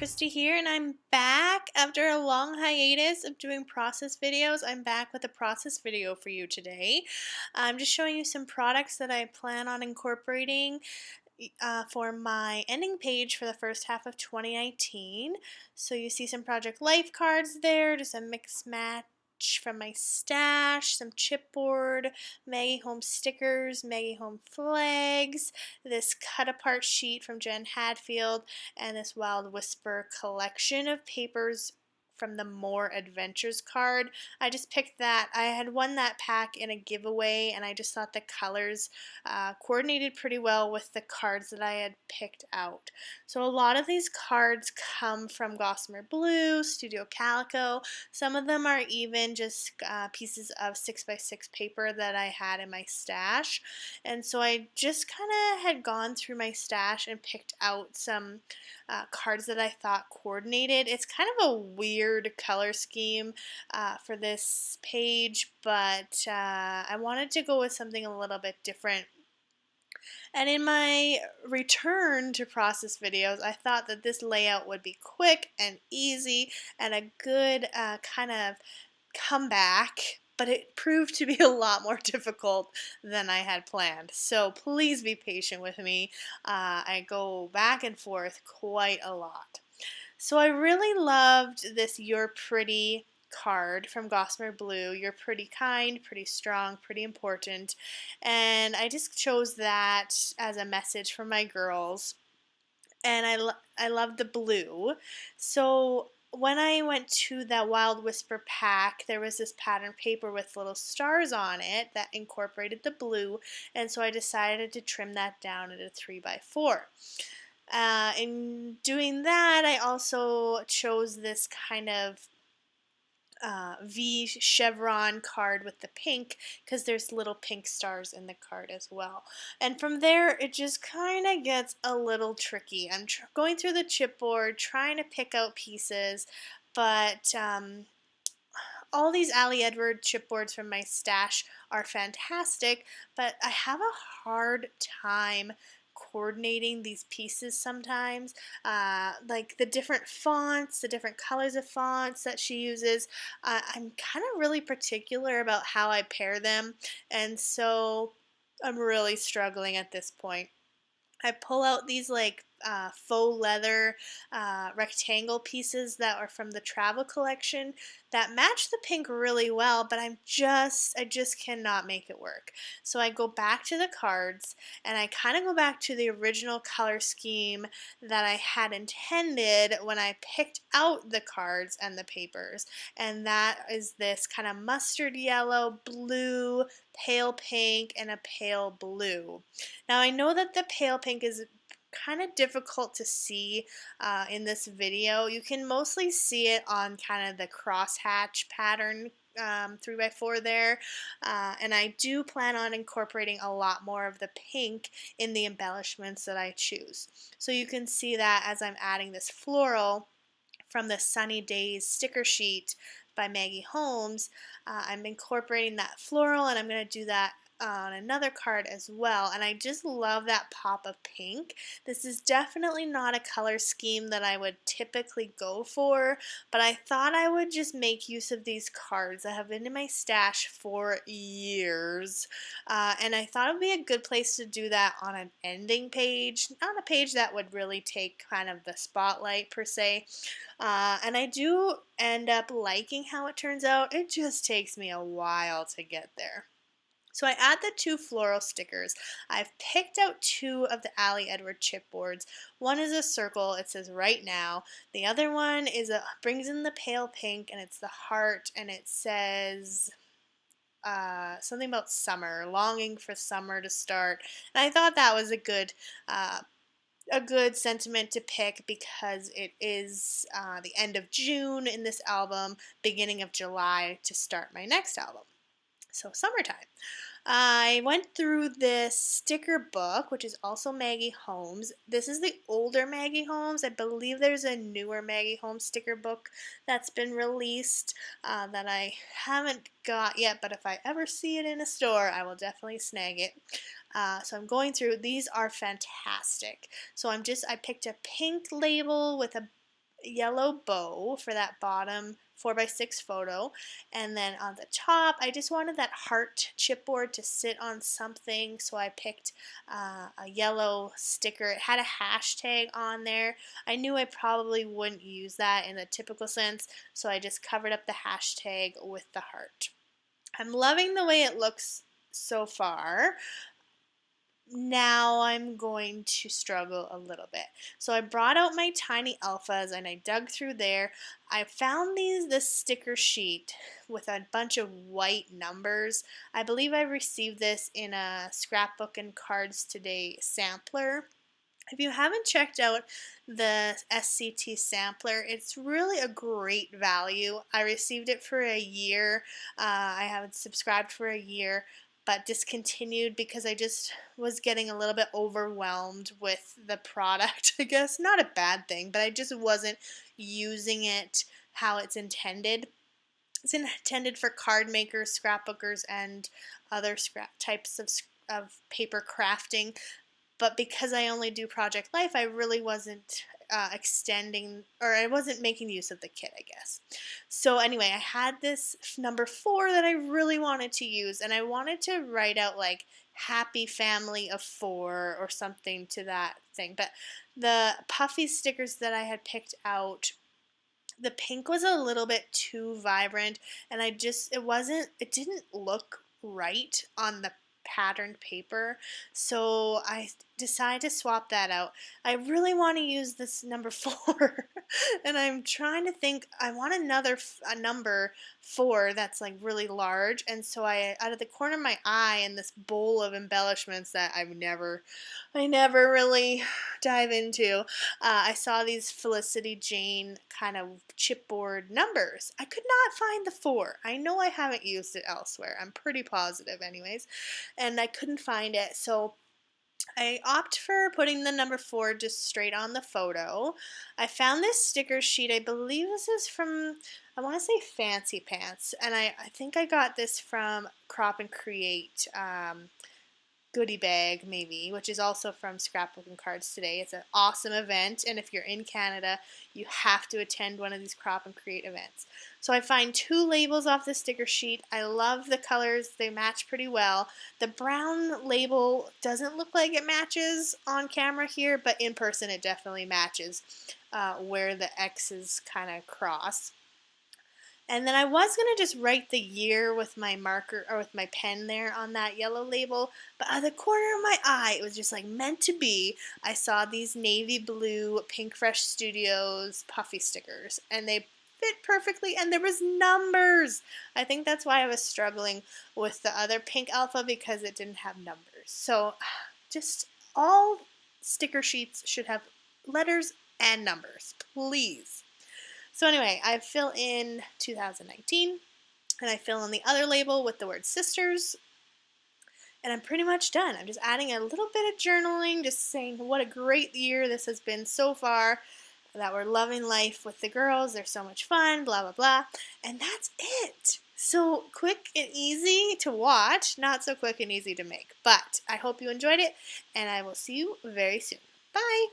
Christy here, and I'm back after a long hiatus of doing process videos. I'm back with a process video for you today. I'm just showing you some products that I plan on incorporating for my ending page for the first half of 2019. So you see some Project Life cards there, just a mix match from my stash, some chipboard, Maggie Holmes stickers, Maggie Holmes flags, this cut apart sheet from Jen Hadfield, and this Wild Whisper collection of papers from the More Adventures card. I just picked that. I had won that pack in a giveaway, and I just thought the colors coordinated pretty well with the cards that I had picked out. So a lot of these cards come from Gossamer Blue, Studio Calico. Some of them are even just pieces of 6x6 paper that I had in my stash. And so I just kind of had gone through my stash and picked out some cards that I thought coordinated. It's kind of a weird color scheme for this page, but I wanted to go with something a little bit different. And in my return to process videos, I thought that this layout would be quick and easy and a good kind of comeback, but it proved to be a lot more difficult than I had planned. So please be patient with me. I go back and forth quite a lot. So I really loved this You're Pretty card from Gossamer Blue. You're pretty kind, pretty strong, pretty important. And I just chose that as a message for my girls. And I love the blue. So when I went to that Wild Whisper pack, there was this pattern paper with little stars on it that incorporated the blue, and so I decided to trim that down at a 3x4. In doing that, I also chose this kind of V chevron card with the pink because there's little pink stars in the card as well. And from there, it just kind of gets a little tricky. I'm going through the chipboard, trying to pick out pieces, but all these Ali Edward chipboards from my stash are fantastic, but I have a hard time coordinating these pieces sometimes. Like the different fonts, the different colors of fonts that she uses. I'm kind of really particular about how I pair them, and so I'm really struggling at this point. I pull out these like faux leather rectangle pieces that are from the travel collection that match the pink really well, but I just cannot make it work. So I go back to the cards and I kind of go back to the original color scheme that I had intended when I picked out the cards and the papers, and that is this kind of mustard yellow, blue, pale pink, and a pale blue. Now I know that the pale pink is kind of difficult to see in this video. You can mostly see it on kind of the crosshatch pattern 3x4 there, and I do plan on incorporating a lot more of the pink in the embellishments that I choose. So you can see that as I'm adding this floral from the Sunny Days sticker sheet by Maggie Holmes. I'm incorporating that floral, and I'm going to do that on another card as well, and I just love that pop of pink. This is definitely not a color scheme that I would typically go for, but I thought I would just make use of these cards that have been in my stash for years, and I thought it would be a good place to do that on an ending page, not a page that would really take kind of the spotlight per se. And I do end up liking how it turns out. It just takes me a while to get there. So I add the two floral stickers. I've picked out two of the Ali Edward chipboards. One is a circle, it says right now. The other one is brings in the pale pink, and it's the heart, and it says something about summer, longing for summer to start. And I thought that was a good sentiment to pick because it is the end of June in this album, beginning of July to start my next album. So summertime. I went through this sticker book, which is also Maggie Holmes. This is the older Maggie Holmes. I believe there's a newer Maggie Holmes sticker book that's been released that I haven't got yet, but if I ever see it in a store, I will definitely snag it. So I'm going through. These are fantastic. So I picked a pink label with a yellow bow for that bottom 4x6 photo, and then on the top I just wanted that heart chipboard to sit on something, so I picked a yellow sticker. It had a hashtag on there. I knew I probably wouldn't use that in the typical sense, so I just covered up the hashtag with the heart. I'm loving the way it looks so far. Now I'm going to struggle a little bit. So I brought out my tiny alphas and I dug through there. I found this sticker sheet with a bunch of white numbers. I believe I received this in a Scrapbook and Cards Today sampler. If you haven't checked out the SCT sampler, it's really a great value. I received it for a year. I haven't subscribed for a year, but discontinued because I just was getting a little bit overwhelmed with the product. I guess not a bad thing, but I just wasn't using it how it's intended. It's intended for card makers, scrapbookers, and other types of paper crafting. But because I only do Project Life, I really wasn't extending, or I wasn't making use of the kit, I guess. So anyway, I had this number 4 that I really wanted to use, and I wanted to write out like happy family of 4 or something to that thing. But the puffy stickers that I had picked out, the pink was a little bit too vibrant, and it didn't look right on the patterned paper, so I decided to swap that out. I really want to use this number 4 and I'm trying to think, I want a number 4 that's like really large, and so I, out of the corner of my eye, in this bowl of embellishments that I never really dive into, I saw these Felicity Jane kind of chipboard numbers. I could not find the 4. I know I haven't used it elsewhere. I'm pretty positive anyways. And I couldn't find it. So I opt for putting the number 4 just straight on the photo. I found this sticker sheet. I believe this is from, I want to say Fancy Pants. And I think I got this from Crop and Create goodie bag maybe, which is also from Scrapbook and Cards Today. It's an awesome event, and if you're in Canada, you have to attend one of these Crop and Create events. So I find 2 labels off the sticker sheet. I love the colors. They match pretty well. The brown label doesn't look like it matches on camera here, but in person it definitely matches where the X's kind of cross. And then I was going to just write the year with my marker or with my pen there on that yellow label, but out of the corner of my eye, it was just like meant to be. I saw these navy blue Pink Fresh Studios puffy stickers, and they fit perfectly, and there was numbers. I think that's why I was struggling with the other pink alpha, because it didn't have numbers. So just all sticker sheets should have letters and numbers, please. So anyway, I fill in 2019, and I fill in the other label with the word sisters, and I'm pretty much done. I'm just adding a little bit of journaling, just saying what a great year this has been so far, that we're loving life with the girls, they're so much fun, blah, blah, blah, and that's it. So quick and easy to watch, not so quick and easy to make, but I hope you enjoyed it, and I will see you very soon. Bye!